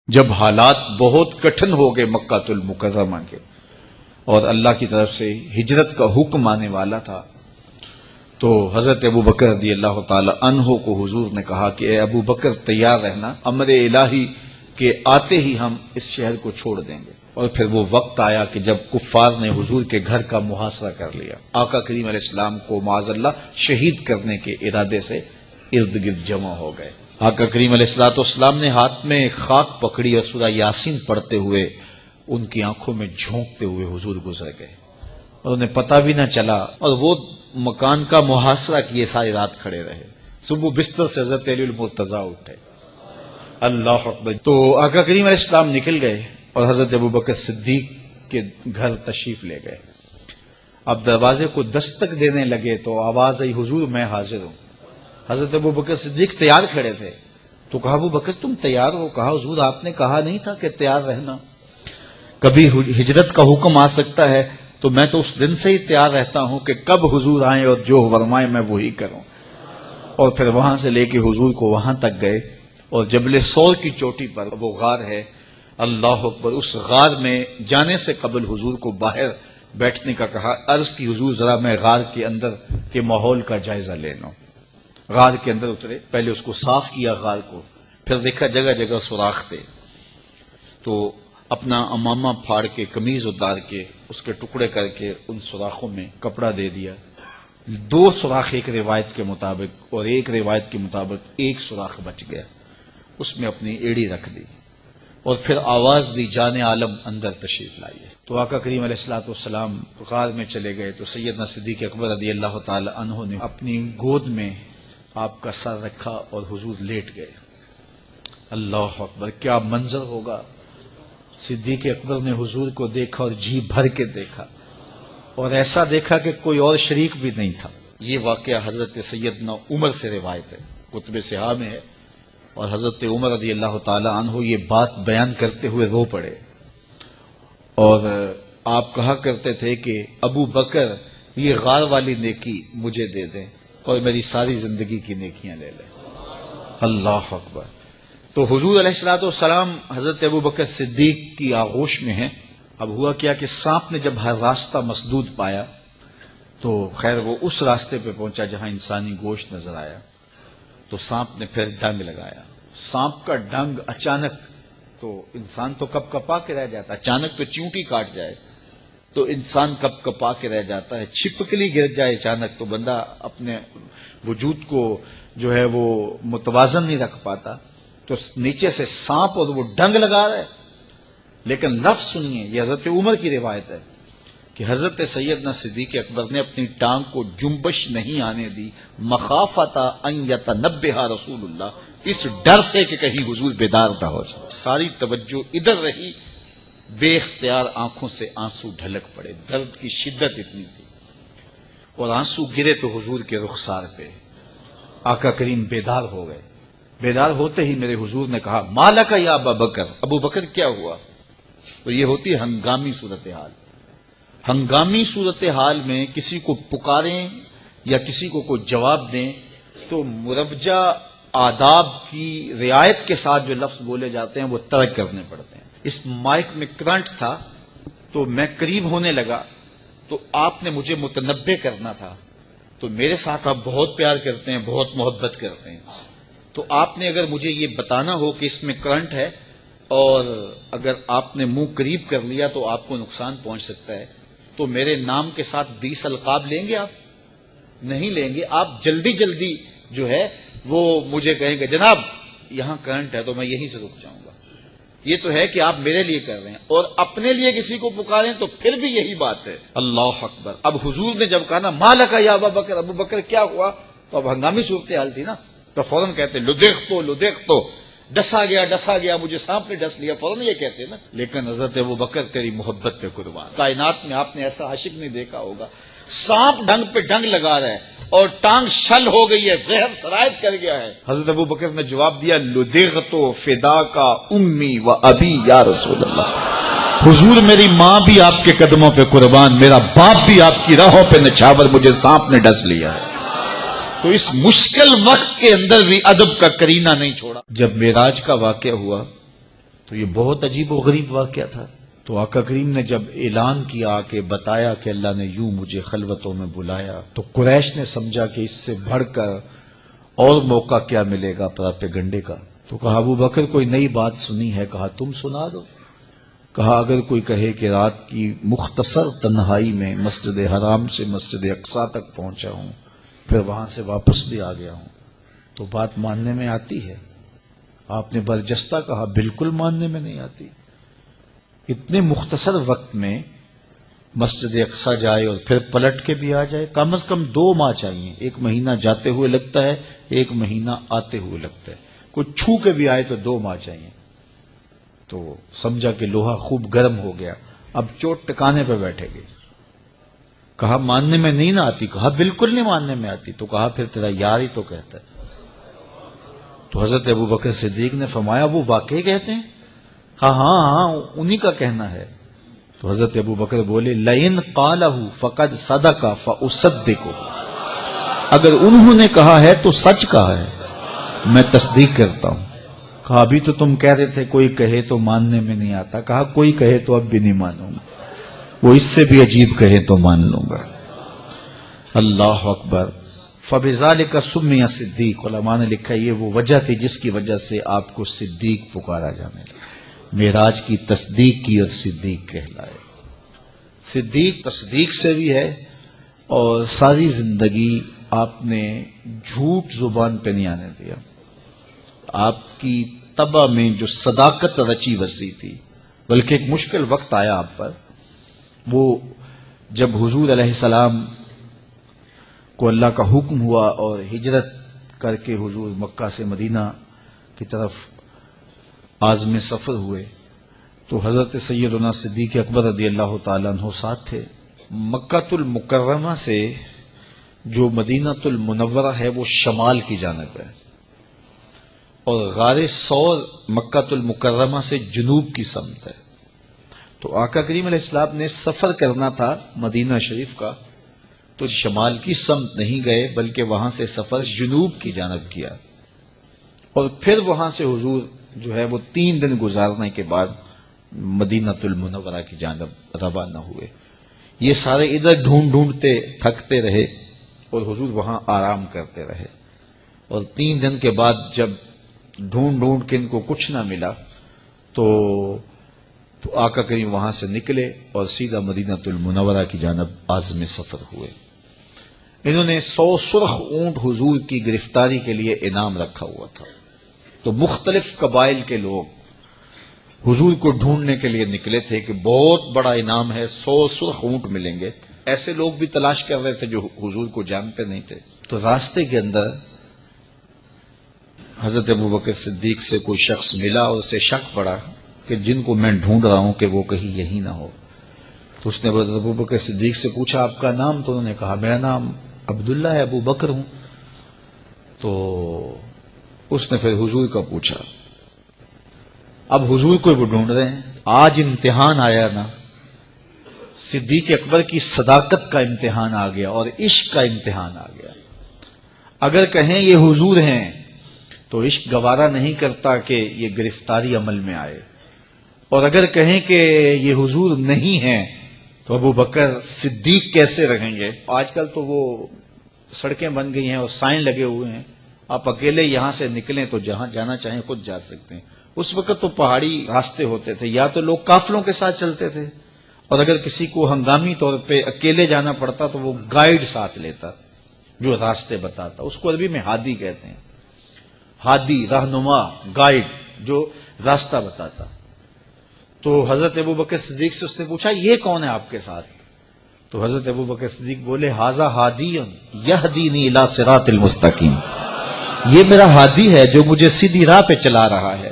جب حالات بہت کٹھن ہو گئے مکہ المکرمہ کے اور اللہ کی طرف سے ہجرت کا حکم آنے والا تھا، تو حضرت ابو بکر رضی اللہ تعالی عنہ کو حضور نے کہا کہ اے ابو بکر تیار رہنا، امر الہی کے آتے ہی ہم اس شہر کو چھوڑ دیں گے۔ اور پھر وہ وقت آیا کہ جب کفار نے حضور کے گھر کا محاصرہ کر لیا، آقا کریم علیہ السلام کو معاذ اللہ شہید کرنے کے ارادے سے ارد گرد جمع ہو گئے۔ آقا کریم علیہ السلام نے ہاتھ میں خاک پکڑی اور سورہ یاسین پڑھتے ہوئے ان کی آنکھوں میں جھونکتے ہوئے حضور گزر گئے اور انہیں پتہ بھی نہ چلا، اور وہ مکان کا محاصرہ کیے ساری رات کھڑے رہے۔ صبح بستر سے حضرت علی المرتضیٰ اٹھے، اللہ اکبر، تو آقا کریم علیہ السلام نکل گئے اور حضرت ابو بکر صدیق کے گھر تشریف لے گئے۔ اب دروازے کو دستک دینے لگے تو آواز آئی، حضور میں حاضر ہوں۔ حضرت ابو بکر صدیق تیار کھڑے تھے، تو کہا ابو بکر تم تیار ہو؟ کہا حضور آپ نے کہا نہیں تھا کہ تیار رہنا، کبھی ہجرت کا حکم آ سکتا ہے تو میں تو اس دن سے ہی تیار رہتا ہوں کہ کب حضور آئیں اور جو فرمائیں میں وہی کروں۔ اور پھر وہاں سے لے کے حضور کو وہاں تک گئے اور جبل سور کی چوٹی پر وہ غار ہے، اللہ اکبر، اس غار میں جانے سے قبل حضور کو باہر بیٹھنے کا کہا، عرض کی حضور ذرا میں غار کے اندر کے ماحول کا جائزہ لے لوں۔ غار کے اندر اترے، پہلے اس کو صاف کیا غار کو، پھر دیکھا جگہ جگہ سوراخ تھے، تو اپنا امامہ پھاڑ کے قمیض اتار کے اس کے ٹکڑے کر کے ان سوراخوں میں کپڑا دے دیا۔ 2 سوراخ ایک روایت کے مطابق اور ایک روایت کے مطابق 1 سوراخ بچ گیا، اس میں اپنی ایڑی رکھ دی اور پھر آواز دی جان عالم اندر تشریف لائیے۔ تو آقا کریم علیہ السلام غار میں چلے گئے تو سیدنا صدیق اکبر رضی اللہ تعالی عنہ نے اپنی گود میں آپ کا سر رکھا اور حضور لیٹ گئے۔ اللہ اکبر، کیا منظر ہوگا! صدیق اکبر نے حضور کو دیکھا اور جی بھر کے دیکھا، اور ایسا دیکھا کہ کوئی اور شریک بھی نہیں تھا۔ یہ واقعہ حضرت سیدنا عمر سے روایت ہے، کتب صحاح میں ہے، اور حضرت عمر رضی اللہ تعالی عنہ یہ بات بیان کرتے ہوئے رو پڑے، اور آپ کہا کرتے تھے کہ ابو بکر یہ غار والی نیکی مجھے دے دیں اور میری ساری زندگی کی نیکیاں لے لیں۔ اللہ اکبر۔ تو حضور علیہ السلام حضرت ابو بکر صدیق کی آغوش میں ہیں۔ اب ہوا کیا کہ سانپ نے جب ہر راستہ مسدود پایا تو خیر وہ اس راستے پہ پہنچا جہاں انسانی گوشت نظر آیا، تو سانپ نے پھر ڈنگ لگایا۔ سانپ کا ڈنگ اچانک، تو انسان تو کپ کپا کے رہ جاتا، اچانک تو چیونٹی کاٹ جائے تو انسان کپ کپا کے رہ جاتا ہے، چھپکلی گر جائے اچانک تو بندہ اپنے وجود کو جو ہے وہ متوازن نہیں رکھ پاتا، تو نیچے سے سانپ اور وہ ڈنگ لگا رہا ہے۔ لیکن لفظ سنیے، یہ حضرت عمر کی روایت ہے کہ حضرت سیدنا صدیق اکبر نے اپنی ٹانگ کو جنبش نہیں آنے دی، مخافتا ان یتنبہ رسول اللہ، اس ڈر سے کہ کہیں حضور بیدار نہ ہو جائے۔ ساری توجہ ادھر رہی، بے اختیار آنکھوں سے آنسو ڈھلک پڑے، درد کی شدت اتنی تھی، اور آنسو گرے تو حضور کے رخسار پہ۔ آقا کریم بیدار ہو گئے۔ بیدار ہوتے ہی میرے حضور نے کہا، مالک یا ابا بکر، ابو بکر کیا ہوا؟ تو یہ ہوتی ہے ہنگامی صورتحال۔ ہنگامی صورتحال میں کسی کو پکاریں یا کسی کو کوئی جواب دیں تو مروجہ آداب کی رعایت کے ساتھ جو لفظ بولے جاتے ہیں وہ ترک کرنے پڑتے ہیں۔ اس مائک میں کرنٹ تھا تو میں قریب ہونے لگا تو آپ نے مجھے متنبہ کرنا تھا، تو میرے ساتھ آپ بہت پیار کرتے ہیں، بہت محبت کرتے ہیں، تو آپ نے اگر مجھے یہ بتانا ہو کہ اس میں کرنٹ ہے اور اگر آپ نے منہ قریب کر لیا تو آپ کو نقصان پہنچ سکتا ہے، تو میرے نام کے ساتھ 20 القاب لیں گے؟ آپ نہیں لیں گے، آپ جلدی جلدی جو ہے وہ مجھے کہیں گے جناب یہاں کرنٹ ہے، تو میں یہیں سے رک جاؤں گا۔ یہ تو ہے کہ آپ میرے لیے کر رہے ہیں، اور اپنے لیے کسی کو پکاریں تو پھر بھی یہی بات ہے۔ اللہ اکبر۔ اب حضور نے جب کہا نا مالک یا ابا بکر، ابو بکر کیا ہوا، تو اب ہنگامی صورتحال تھی نا، تو فوراً کہتے لدغت تو ڈسا گیا، مجھے سانپ نے ڈس لیا، فوراً یہ کہتے نا۔ لیکن حضرت ابو بکر تیری محبت پہ قربان، کائنات میں آپ نے ایسا عاشق نہیں دیکھا ہوگا، سانپ ڈنگ پہ ڈنگ لگا رہا ہے اور ٹانگ شل ہو گئی ہے، زہر سرایت کر گیا ہے۔ حضرت ابو بکر نے جواب دیا، لدغت فداک امی و ابی یا رسول اللہ، حضور میری ماں بھی آپ کے قدموں پہ قربان، میرا باپ بھی آپ کی راہوں پہ نچھاور، مجھے سانپ نے ڈس لیا ہے۔ تو اس مشکل وقت کے اندر بھی ادب کا کرینہ نہیں چھوڑا۔ جب معراج کا واقعہ ہوا تو یہ بہت عجیب و غریب واقعہ تھا. تو آقا کریم نے جب اعلان کیا کہ بتایا کہ اللہ نے یوں مجھے خلوتوں میں بلایا، تو قریش نے سمجھا کہ اس سے بڑھ کر اور موقع کیا ملے گا پراپیگنڈے کا. تو کہا ابو بکر کوئی نئی بات سنی ہے؟ کہا تم سنا دو. کہا اگر کوئی کہے کہ رات کی مختصر تنہائی میں مسجد حرام سے مسجد اقصی تک پہنچا ہوں، پھر وہاں سے واپس بھی آ گیا ہوں، تو بات ماننے میں آتی ہے؟ آپ نے برجستہ کہا بالکل ماننے میں نہیں آتی. اتنے مختصر وقت میں مسجد اقصی جائے اور پھر پلٹ کے بھی آ جائے، کم از کم 2 ماہ چاہیے. 1 مہینہ جاتے ہوئے لگتا ہے، 1 مہینہ آتے ہوئے لگتا ہے. کوئی چھو کے بھی آئے تو 2 ماہ چاہیے. تو سمجھا کہ لوہا خوب گرم ہو گیا، اب چوٹ ٹکانے پہ بیٹھے گی. کہا ماننے میں نہیں نہ آتی؟ کہا بالکل نہیں ماننے میں آتی. تو کہا پھر تیرا یار ہی تو کہتا ہے. تو حضرت ابو بکر صدیق نے فرمایا وہ واقعی کہتے ہیں؟ ہاں ہاں ہاں انہی کا کہنا ہے. تو حضرت ابو بکر بولے لئن قالہ فقد صدق فاصدقہ، اگر انہوں نے کہا ہے تو سچ کہا ہے، میں تصدیق کرتا ہوں. کہا ابھی تو تم کہہ رہے تھے کوئی کہے تو ماننے میں نہیں آتا. کہا کوئی کہے تو اب بھی نہیں مانوں گا، وہ اس سے بھی عجیب کہے تو مان لوں گا. اللہ اکبر. فبذالک سمی صدیق، علماء نے لکھا یہ وہ وجہ تھی جس کی وجہ سے آپ کو صدیق پکارا جانے لگا. معراج کی تصدیق کی اور صدیق کہلائے. صدیق تصدیق سے بھی ہے، اور ساری زندگی آپ نے جھوٹ زبان پہ نہیں آنے دیا. آپ کی طبع میں جو صداقت رچی بسی تھی، بلکہ ایک مشکل وقت آیا آپ پر، وہ جب حضور علیہ السلام کو اللہ کا حکم ہوا اور ہجرت کر کے حضور مکہ سے مدینہ کی طرف عازم سفر ہوئے، تو حضرت سیدنا صدیق اکبر رضی اللہ تعالیٰ عنہ ساتھ تھے. مکہ المکرمہ سے جو مدینہ المنورہ ہے وہ شمال کی جانب ہے، اور غار ثور مکہ المکرمہ سے جنوب کی سمت ہے. تو آقا کریم علیہ السلام نے سفر کرنا تھا مدینہ شریف کا، تو شمال کی سمت نہیں گئے بلکہ وہاں سے سفر جنوب کی جانب کیا، اور پھر وہاں سے حضور جو ہے وہ 3 دن گزارنے کے بعد مدینہ المنورہ کی جانب روانہ ہوئے. یہ سارے ادھر ڈھونڈتے تھکتے رہے اور حضور وہاں آرام کرتے رہے. اور 3 دن کے بعد جب ڈھونڈ کے ان کو کچھ نہ ملا تو آقا کریم وہاں سے نکلے اور سیدھا مدینہ المنورہ کی جانب عازم سفر ہوئے. انہوں نے 100 سرخ اونٹ حضور کی گرفتاری کے لیے انعام رکھا ہوا تھا. تو مختلف قبائل کے لوگ حضور کو ڈھونڈنے کے لیے نکلے تھے کہ بہت بڑا انعام ہے، 100 سرخ اونٹ ملیں گے. ایسے لوگ بھی تلاش کر رہے تھے جو حضور کو جانتے نہیں تھے. تو راستے کے اندر حضرت ابو بکر صدیق سے کوئی شخص ملا اور اسے شک پڑا کہ جن کو میں ڈھونڈ رہا ہوں کہ وہ کہیں یہی نہ ہو. تو اس نے حضرت ابو بکر صدیق سے پوچھا آپ کا نام؟ تو انہوں نے کہا میرا نام عبداللہ ہے، ابو بکر ہوں. تو اس نے پھر حضور کا پوچھا. اب حضور کو وہ ڈھونڈ رہے ہیں. آج امتحان آیا نا، صدیق اکبر کی صداقت کا امتحان آ گیا اور عشق کا امتحان آ گیا. اگر کہیں یہ حضور ہیں تو عشق گوارا نہیں کرتا کہ یہ گرفتاری عمل میں آئے، اور اگر کہیں کہ یہ حضور نہیں ہیں تو ابو بکر صدیق کیسے رہیں گے؟ آج کل تو وہ سڑکیں بن گئی ہیں اور سائن لگے ہوئے ہیں، آپ اکیلے یہاں سے نکلیں تو جہاں جانا چاہیں خود جا سکتے ہیں. اس وقت تو پہاڑی راستے ہوتے تھے، یا تو لوگ قافلوں کے ساتھ چلتے تھے، اور اگر کسی کو ہنگامی طور پہ اکیلے جانا پڑتا تو وہ گائیڈ ساتھ لیتا جو راستے بتاتا. اس کو عربی میں ہادی کہتے ہیں، ہادی، رہنما، گائیڈ جو راستہ بتاتا. تو حضرت ابو بکر صدیق سے اس نے پوچھا یہ کون ہے آپ کے ساتھ؟ تو حضرت ابو بکر صدیق بولے ھذا ہادی یہدینی الی صراط المستقیم، یہ میرا ہادی ہے جو مجھے سیدھی راہ پہ چلا رہا ہے.